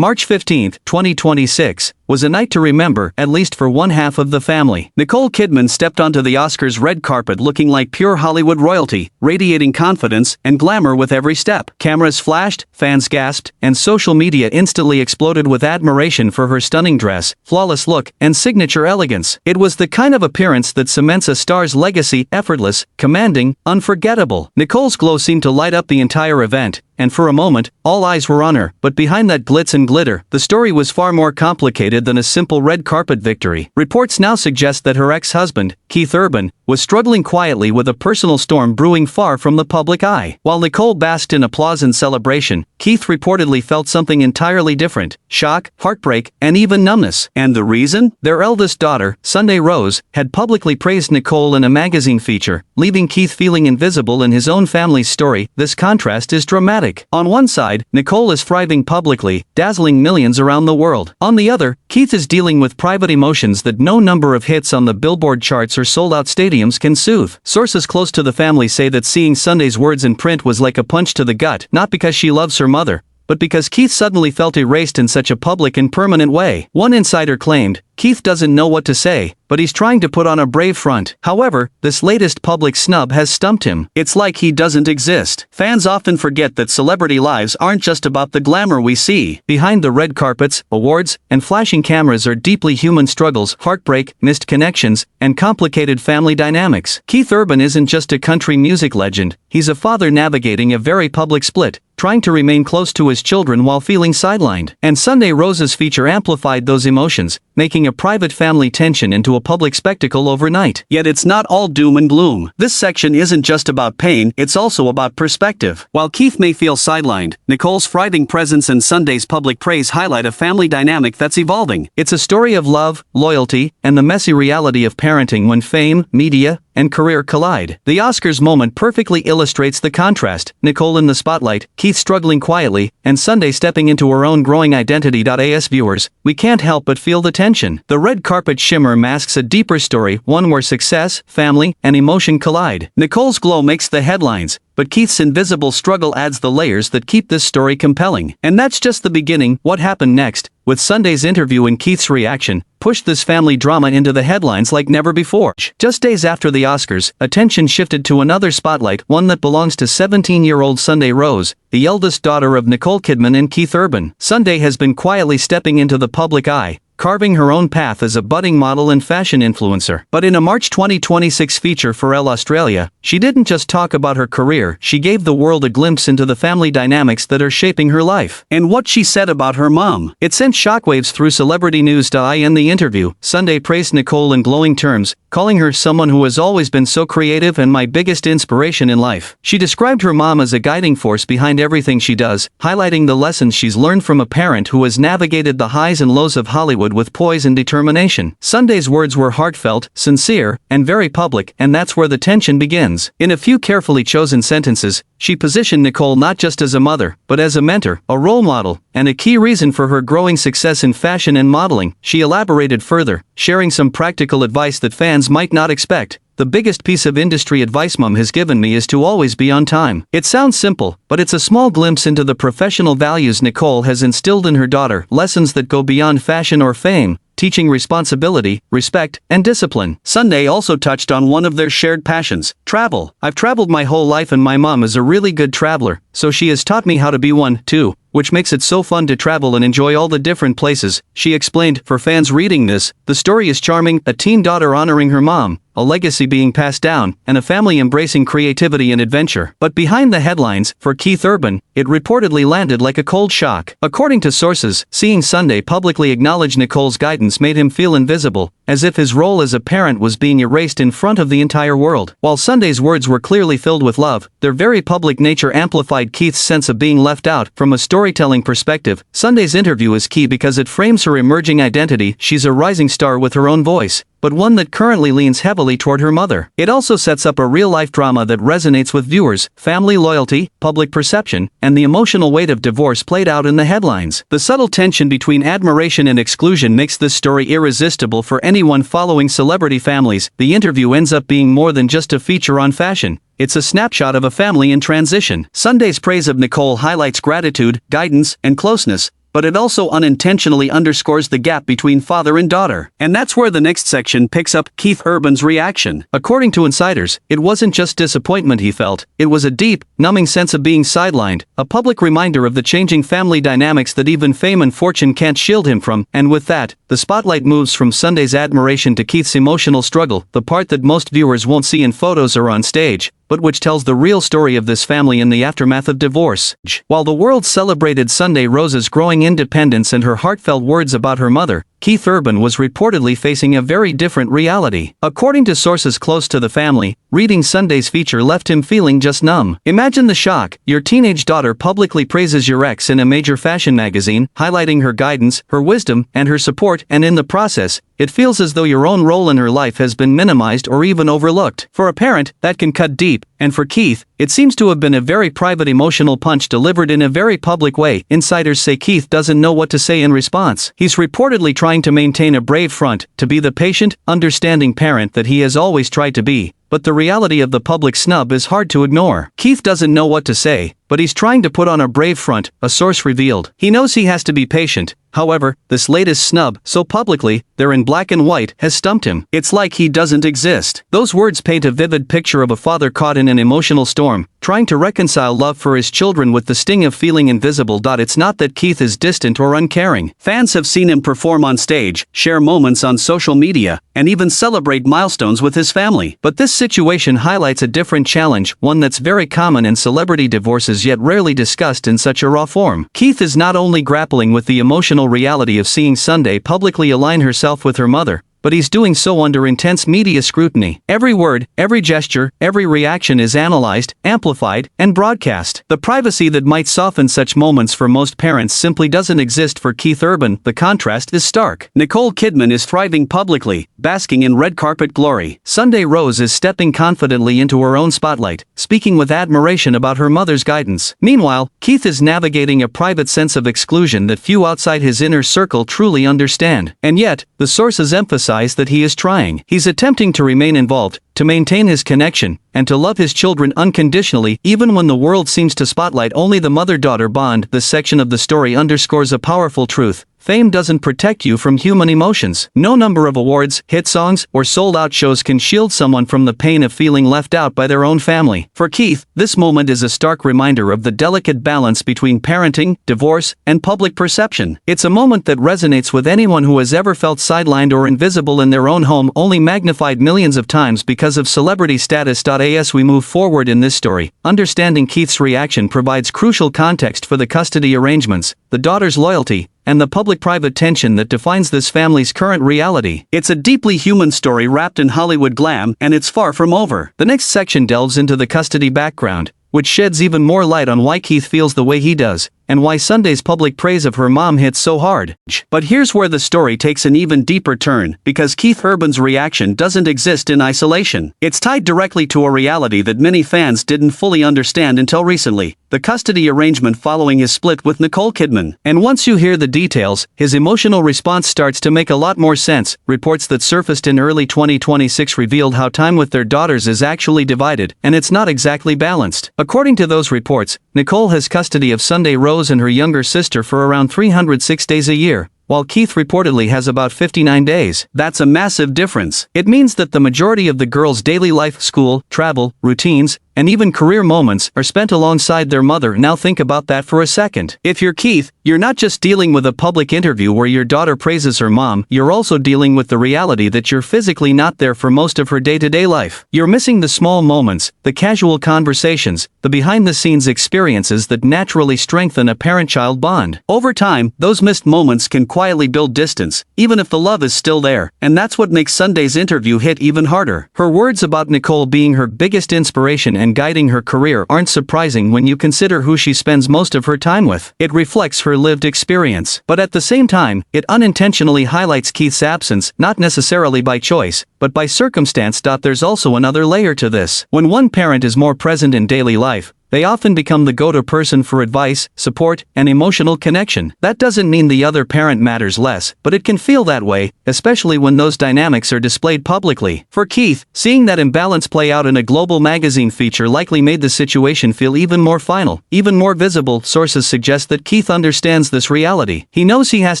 March 15, 2026, was a night to remember, at least for one half of the family. Nicole Kidman stepped onto the Oscars red carpet looking like pure Hollywood royalty, radiating confidence and glamour with every step. Cameras flashed, fans gasped, and social media instantly exploded with admiration for her stunning dress, flawless look, and signature elegance. It was the kind of appearance that cements a star's legacy: effortless, commanding, unforgettable. Nicole's glow seemed to light up the entire event, and for a moment, all eyes were on her. But behind that glitz and glitter, the story was far more complicated than a simple red carpet victory. Reports now suggest that her ex-husband, Keith Urban, was struggling quietly with a personal storm brewing far from the public eye. While Nicole basked in applause and celebration, Keith reportedly felt something entirely different: shock, heartbreak, and even numbness. And the reason? Their eldest daughter, Sunday Rose, had publicly praised Nicole in a magazine feature, leaving Keith feeling invisible in his own family's story. This contrast is dramatic. On one side, Nicole is thriving publicly, dazzling millions around the world. On the other, Keith is dealing with private emotions that no number of hits on the Billboard charts or sold-out stadiums can soothe. Sources close to the family say that seeing Sunday's words in print was like a punch to the gut, not because she loves her mother, but because Keith suddenly felt erased in such a public and permanent way. One insider claimed, "Keith doesn't know what to say, but he's trying to put on a brave front." However, this latest public snub has stumped him. It's like he doesn't exist. Fans often forget that celebrity lives aren't just about the glamour we see. Behind the red carpets, awards, and flashing cameras are deeply human struggles: heartbreak, missed connections, and complicated family dynamics. Keith Urban isn't just a country music legend, he's a father navigating a very public split, trying to remain close to his children while feeling sidelined. And Sunday Rose's feature amplified those emotions, making a private family tension into a public spectacle overnight. Yet it's not all doom and gloom. This section isn't just about pain, it's also about perspective. While Keith may feel sidelined, Nicole's thriving presence and Sunday's public praise highlight a family dynamic that's evolving. It's a story of love, loyalty, and the messy reality of parenting when fame, media, and career collide. The Oscars moment perfectly illustrates the contrast: Nicole in the spotlight, Keith struggling quietly, and Sunday stepping into her own growing identity. As viewers, we can't help but feel the tension. The red carpet shimmer masks a deeper story, one where success, family, and emotion collide. Nicole's glow makes the headlines, but Keith's invisible struggle adds the layers that keep this story compelling. And that's just the beginning. What happened next, with Sunday's interview and Keith's reaction, pushed this family drama into the headlines like never before. Just days after the Oscars, attention shifted to another spotlight, one that belongs to 17-year-old Sunday Rose, the eldest daughter of Nicole Kidman and Keith Urban. Sunday has been quietly stepping into the public eye, carving her own path as a budding model and fashion influencer. But in a March 2026 feature for Elle Australia, she didn't just talk about her career, she gave the world a glimpse into the family dynamics that are shaping her life. And what she said about her mom, it sent shockwaves through celebrity news. In the interview, Sunday praised Nicole in glowing terms, calling her someone who has always been so creative and my biggest inspiration in life. She described her mom as a guiding force behind everything she does, highlighting the lessons she's learned from a parent who has navigated the highs and lows of Hollywood with poise and determination. Sunday's words were heartfelt, sincere, and very public, and that's where the tension begins. In a few carefully chosen sentences, she positioned Nicole not just as a mother, but as a mentor, a role model, and a key reason for her growing success in fashion and modeling. She elaborated further, sharing some practical advice that fans might not expect. "The biggest piece of industry advice Mom has given me is to always be on time." It sounds simple, but it's a small glimpse into the professional values Nicole has instilled in her daughter, lessons that go beyond fashion or fame, teaching responsibility, respect, and discipline. Sunday also touched on one of their shared passions: travel. "I've traveled my whole life and my mom is a really good traveler, so she has taught me how to be one, too, which makes it so fun to travel and enjoy all the different places," she explained. For fans reading this, the story is charming: a teen daughter honoring her mom, a legacy being passed down, and a family embracing creativity and adventure. But behind the headlines, for Keith Urban, it reportedly landed like a cold shock. According to sources, seeing Sunday publicly acknowledge Nicole's guidance made him feel invisible, as if his role as a parent was being erased in front of the entire world. While Sunday's words were clearly filled with love, their very public nature amplified Keith's sense of being left out. From a storytelling perspective, Sunday's interview is key because it frames her emerging identity. She's a rising star with her own voice, but one that currently leans heavily toward her mother. It also sets up a real-life drama that resonates with viewers: family loyalty, public perception, and the emotional weight of divorce played out in the headlines. The subtle tension between admiration and exclusion makes this story irresistible for anyone following celebrity families. The interview ends up being more than just a feature on fashion. It's a snapshot of a family in transition. Sunday's praise of Nicole highlights gratitude, guidance, and closeness, but it also unintentionally underscores the gap between father and daughter. And that's where the next section picks up: Keith Urban's reaction. According to insiders, it wasn't just disappointment he felt, it was a deep, numbing sense of being sidelined, a public reminder of the changing family dynamics that even fame and fortune can't shield him from. And with that, the spotlight moves from Sunday's admiration to Keith's emotional struggle, the part that most viewers won't see in photos or on stage, but which tells the real story of this family in the aftermath of divorce. While the world celebrated Sunday Rose's growing independence and her heartfelt words about her mother, Keith Urban was reportedly facing a very different reality. According to sources close to the family, reading Sunday's feature left him feeling just numb. Imagine the shock: your teenage daughter publicly praises your ex in a major fashion magazine, highlighting her guidance, her wisdom, and her support, and in the process, it feels as though your own role in her life has been minimized or even overlooked. For a parent, that can cut deep, and for Keith, it seems to have been a very private emotional punch delivered in a very public way. Insiders say Keith doesn't know what to say in response. He's reportedly trying to maintain a brave front, to be the patient, understanding parent that he has always tried to be. But the reality of the public snub is hard to ignore. Keith doesn't know what to say, but he's trying to put on a brave front, a source revealed. He knows he has to be patient. However, this latest snub, so publicly, they're in black and white, has stumped him. It's like he doesn't exist. Those words paint a vivid picture of a father caught in an emotional storm, trying to reconcile love for his children with the sting of feeling invisible. It's not that Keith is distant or uncaring. Fans have seen him perform on stage, share moments on social media, and even celebrate milestones with his family. But this situation highlights a different challenge, one that's very common in celebrity divorces yet rarely discussed in such a raw form. Keith is not only grappling with the emotional reality of seeing Sunday publicly align herself with her mother, but he's doing so under intense media scrutiny. Every word, every gesture, every reaction is analyzed, amplified, and broadcast. The privacy that might soften such moments for most parents simply doesn't exist for Keith Urban. The contrast is stark. Nicole Kidman is thriving publicly, basking in red carpet glory. Sunday Rose is stepping confidently into her own spotlight, speaking with admiration about her mother's guidance. Meanwhile, Keith is navigating a private sense of exclusion that few outside his inner circle truly understand. And yet, the sources emphasize that he is trying. He's attempting to remain involved, to maintain his connection, and to love his children unconditionally, even when the world seems to spotlight only the mother-daughter bond. This section of the story underscores a powerful truth: fame doesn't protect you from human emotions. No number of awards, hit songs, or sold-out shows can shield someone from the pain of feeling left out by their own family. For Keith, this moment is a stark reminder of the delicate balance between parenting, divorce, and public perception. It's a moment that resonates with anyone who has ever felt sidelined or invisible in their own home, only magnified millions of times because of celebrity status. As we move forward in this story, understanding Keith's reaction provides crucial context for the custody arrangements, the daughter's loyalty, and the public-private tension that defines this family's current reality. It's a deeply human story wrapped in Hollywood glam, and it's far from over. The next section delves into the custody background, which sheds even more light on why Keith feels the way he does, and why Sunday's public praise of her mom hits so hard. But here's where the story takes an even deeper turn, because Keith Urban's reaction doesn't exist in isolation. It's tied directly to a reality that many fans didn't fully understand until recently: the custody arrangement following his split with Nicole Kidman. And once you hear the details, his emotional response starts to make a lot more sense. Reports that surfaced in early 2026 revealed how time with their daughters is actually divided, and it's not exactly balanced. According to those reports, Nicole has custody of Sunday Rose and her younger sister for around 306 days a year, while Keith reportedly has about 59 days. That's a massive difference. It means that the majority of the girls' daily life, school, travel, routines, and even career moments are spent alongside their mother. Now think about that for a second. If you're Keith, you're not just dealing with a public interview where your daughter praises her mom, you're also dealing with the reality that you're physically not there for most of her day-to-day life. You're missing the small moments, the casual conversations, the behind-the-scenes experiences that naturally strengthen a parent-child bond. Over time, those missed moments can quietly build distance, even if the love is still there, and that's what makes Sunday's interview hit even harder. Her words about Nicole being her biggest inspiration and guiding her career aren't surprising when you consider who she spends most of her time with. It reflects her lived experience. But at the same time, it unintentionally highlights Keith's absence, not necessarily by choice, but by circumstance. There's also another layer to this. When one parent is more present in daily life, They often become the go-to person for advice, support, and emotional connection. That doesn't mean the other parent matters less, but it can feel that way, especially when those dynamics are displayed publicly. For Keith, seeing that imbalance play out in a global magazine feature likely made the situation feel even more final, even more visible. Sources suggest that Keith understands this reality. He knows he has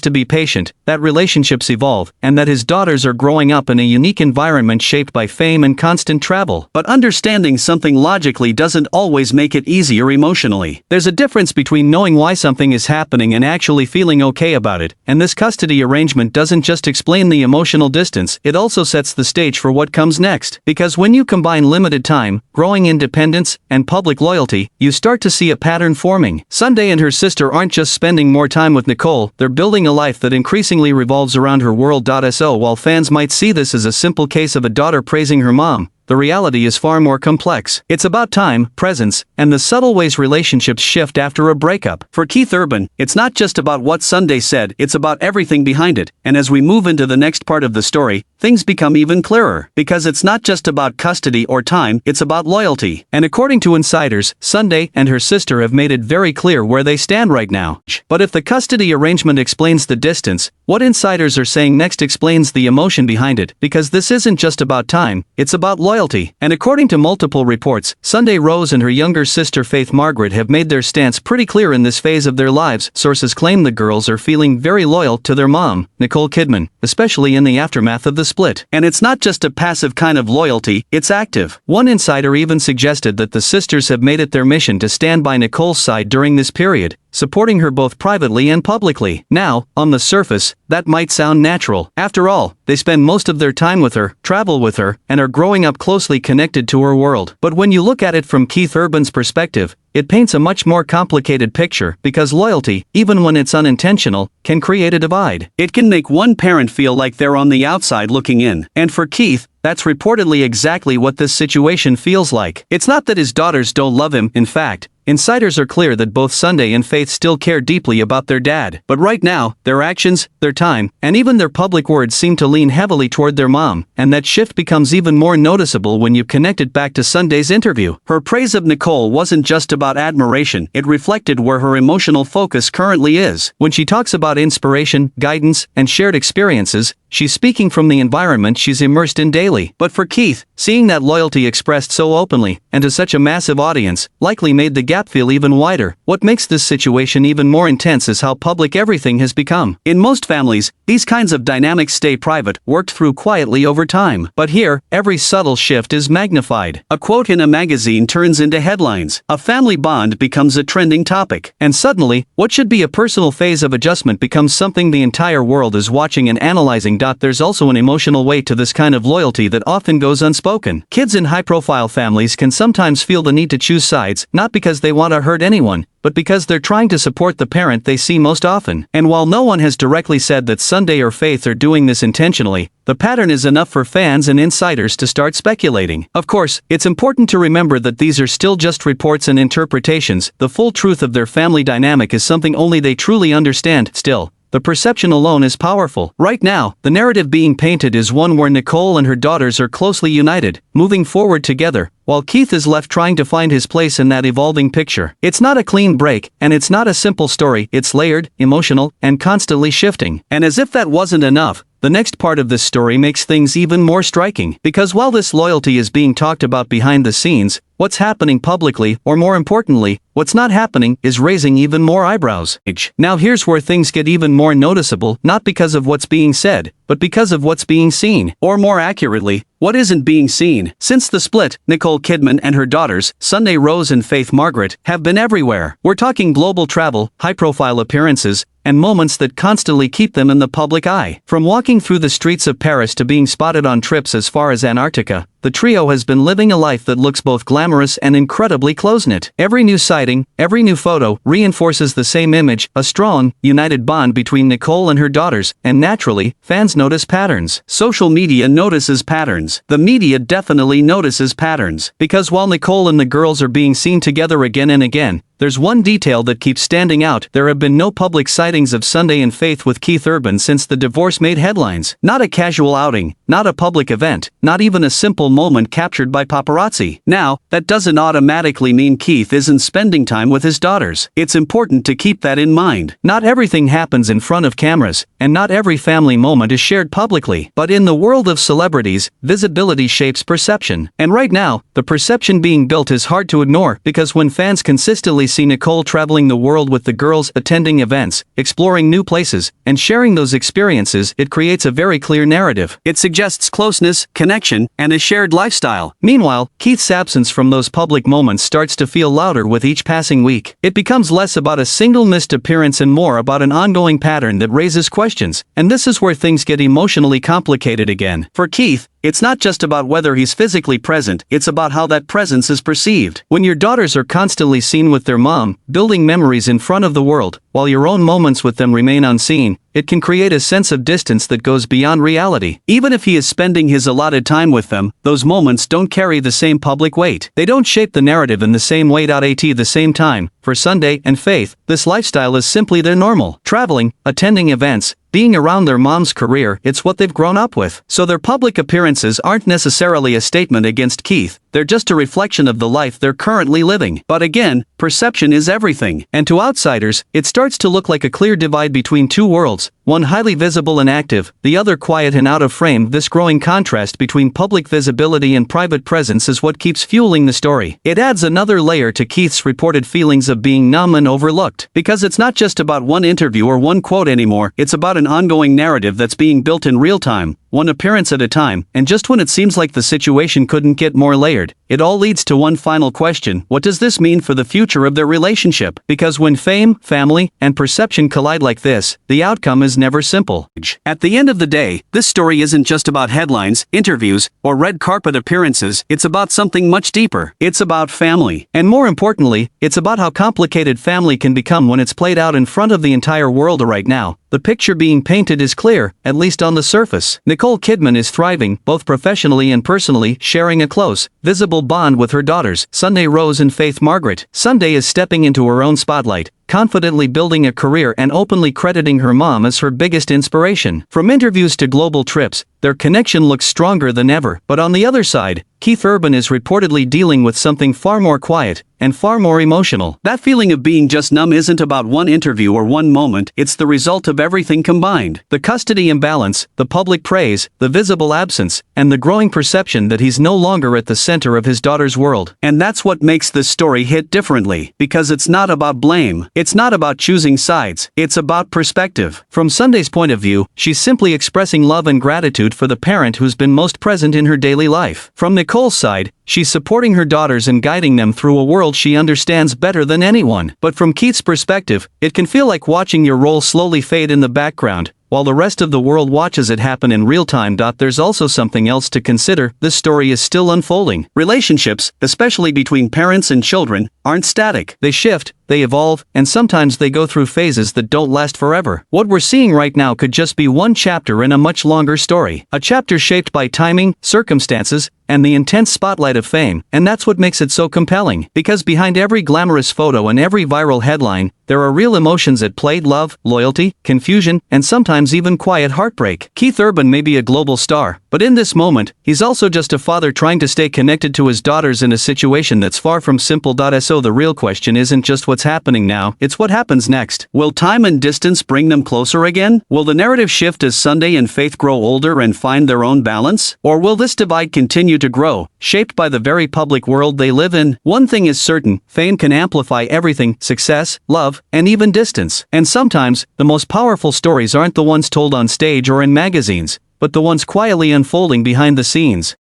to be patient, that relationships evolve, and that his daughters are growing up in a unique environment shaped by fame and constant travel. But understanding something logically doesn't always make it easier emotionally. There's a difference between knowing why something is happening and actually feeling okay about it, and this custody arrangement doesn't just explain the emotional distance, it also sets the stage for what comes next. Because when you combine limited time, growing independence, and public loyalty, you start to see a pattern forming. Sunday and her sister aren't just spending more time with Nicole, they're building a life that increasingly revolves around her world. So while fans might see this as a simple case of a daughter praising her mom, the reality is far more complex. It's about time, presence, and the subtle ways relationships shift after a breakup. For Keith Urban, it's not just about what Sunday said, it's about everything behind it. And as we move into the next part of the story, things become even clearer. Because it's not just about custody or time, it's about loyalty. And according to insiders, Sunday and her sister have made it very clear where they stand right now. But if the custody arrangement explains the distance, what insiders are saying next explains the emotion behind it. Because this isn't just about time, it's about loyalty. And according to multiple reports, Sunday Rose and her younger sister Faith Margaret have made their stance pretty clear in this phase of their lives. Sources claim the girls are feeling very loyal to their mom, Nicole Kidman, especially in the aftermath of the split. And it's not just a passive kind of loyalty, it's active. One insider even suggested that the sisters have made it their mission to stand by Nicole's side during this period, supporting her both privately and publicly. Now, on the surface, that might sound natural. After all, they spend most of their time with her, travel with her, and are growing up closely connected to her world. But when you look at it from Keith Urban's perspective, it paints a much more complicated picture, because loyalty, even when it's unintentional, can create a divide. It can make one parent feel like they're on the outside looking in. And for Keith, that's reportedly exactly what this situation feels like. It's not that his daughters don't love him, in fact, insiders are clear that both Sunday and Faith still care deeply about their dad. But right now, their actions, their time, and even their public words seem to lean heavily toward their mom, and that shift becomes even more noticeable when you connect it back to Sunday's interview. Her praise of Nicole wasn't just about admiration, it reflected where her emotional focus currently is. When she talks about inspiration, guidance, and shared experiences, she's speaking from the environment she's immersed in daily. But for Keith, seeing that loyalty expressed so openly, and to such a massive audience, likely made the gap feel even wider. What makes this situation even more intense is how public everything has become. In most families, these kinds of dynamics stay private, worked through quietly over time. But here, every subtle shift is magnified. A quote in a magazine turns into headlines. A family bond becomes a trending topic. And suddenly, what should be a personal phase of adjustment becomes something the entire world is watching and analyzing. There's also an emotional weight to this kind of loyalty that often goes unspoken. Kids in high-profile families can sometimes feel the need to choose sides, not because they want to hurt anyone, but because they're trying to support the parent they see most often. And while no one has directly said that Sunday or Faith are doing this intentionally, the pattern is enough for fans and insiders to start speculating. Of course, it's important to remember that these are still just reports and interpretations. The full truth of their family dynamic is something only they truly understand. Still, the perception alone is powerful. Right now, the narrative being painted is one where Nicole and her daughters are closely united, moving forward together, while Keith is left trying to find his place in that evolving picture. It's not a clean break, and it's not a simple story. It's layered, emotional, and constantly shifting. And as if that wasn't enough, the next part of this story makes things even more striking. Because while this loyalty is being talked about behind the scenes, what's happening publicly, or more importantly, what's not happening, is raising even more eyebrows. Now here's where things get even more noticeable, not because of what's being said, but because of what's being seen. Or more accurately, what isn't being seen. Since the split, Nicole Kidman and her daughters, Sunday Rose and Faith Margaret, have been everywhere. We're talking global travel, high-profile appearances, and moments that constantly keep them in the public eye. From walking through the streets of Paris to being spotted on trips as far as Antarctica, the trio has been living a life that looks both glamorous and incredibly close-knit. Every new sighting, every new photo, reinforces the same image, a strong, united bond between Nicole and her daughters, and naturally, fans notice patterns. Social media notices patterns. The media definitely notices patterns. Because while Nicole and the girls are being seen together again and again, there's one detail that keeps standing out. There have been no public sightings of Sunday and Faith with Keith Urban since the divorce made headlines. Not a casual outing, not a public event, not even a simple moment captured by paparazzi. Now, that doesn't automatically mean Keith isn't spending time with his daughters. It's important to keep that in mind. Not everything happens in front of cameras, and not every family moment is shared publicly. But in the world of celebrities, visibility shapes perception. And right now, the perception being built is hard to ignore, because when fans consistently see Nicole traveling the world with the girls, attending events, exploring new places, and sharing those experiences, it creates a very clear narrative. It suggests closeness, connection, and a shared lifestyle. Meanwhile, Keith's absence from those public moments starts to feel louder with each passing week. It becomes less about a single missed appearance and more about an ongoing pattern that raises questions. And this is where things get emotionally complicated again. For Keith, it's not just about whether he's physically present, it's about how that presence is perceived. When your daughters are constantly seen with their mom, building memories in front of the world, while your own moments with them remain unseen, it can create a sense of distance that goes beyond reality. Even if he is spending his allotted time with them, those moments don't carry the same public weight. They don't shape the narrative in the same way. At the same time, for Sunday and Faith, this lifestyle is simply their normal. Traveling, attending events, being around their mom's career, it's what they've grown up with. So their public appearances aren't necessarily a statement against Keith, they're just a reflection of the life they're currently living. But again, perception is everything. And to outsiders, it starts to look like a clear divide between two worlds, one highly visible and active, the other quiet and out of frame. This growing contrast between public visibility and private presence is what keeps fueling the story. It adds another layer to Keith's reported feelings of being numb and overlooked. Because it's not just about one interview or one quote anymore, it's about an ongoing narrative that's being built in real time, one appearance at a time, and just when it seems like the situation couldn't get more layered, it all leads to one final question: what does this mean for the future of their relationship? Because when fame, family, and perception collide like this, the outcome is never simple. At the end of the day, this story isn't just about headlines, interviews, or red carpet appearances, it's about something much deeper. It's about family. And more importantly, it's about how complicated family can become when it's played out in front of the entire world. Right now, the picture being painted is clear, at least on the surface. Nicole Kidman is thriving, both professionally and personally, sharing a close, visible bond with her daughters, Sunday Rose and Faith Margaret. Sunday is stepping into her own spotlight, confidently building a career and openly crediting her mom as her biggest inspiration. From interviews to global trips, their connection looks stronger than ever. But on the other side, Keith Urban is reportedly dealing with something far more quiet and far more emotional. That feeling of being just numb isn't about one interview or one moment, it's the result of everything combined. The custody imbalance, the public praise, the visible absence, and the growing perception that he's no longer at the center of his daughter's world. And that's what makes this story hit differently, because it's not about blame, it's not about choosing sides, it's about perspective. From Sunday's point of view, she's simply expressing love and gratitude for the parent who's been most present in her daily life. From Nicole's side, she's supporting her daughters and guiding them through a world she understands better than anyone. But from Keith's perspective, it can feel like watching your role slowly fade in the background, while the rest of the world watches it happen in real time. There's also something else to consider: this story is still unfolding. Relationships, especially between parents and children, aren't static. They shift, they evolve, and sometimes they go through phases that don't last forever. What we're seeing right now could just be one chapter in a much longer story. A chapter shaped by timing, circumstances, and the intense spotlight of fame. And that's what makes it so compelling. Because behind every glamorous photo and every viral headline, there are real emotions at play: love, loyalty, confusion, and sometimes even quiet heartbreak. Keith Urban may be a global star, but in this moment, he's also just a father trying to stay connected to his daughters in a situation that's far from simple. So the real question isn't just what's happening now, it's what happens next. Will time and distance bring them closer again? Will the narrative shift as Sunday and Faith grow older and find their own balance? Or will this divide continue to grow, shaped by the very public world they live in? One thing is certain: fame can amplify everything: success, love, and even distance. And sometimes, the most powerful stories aren't the ones told on stage or in magazines, but the ones quietly unfolding behind the scenes.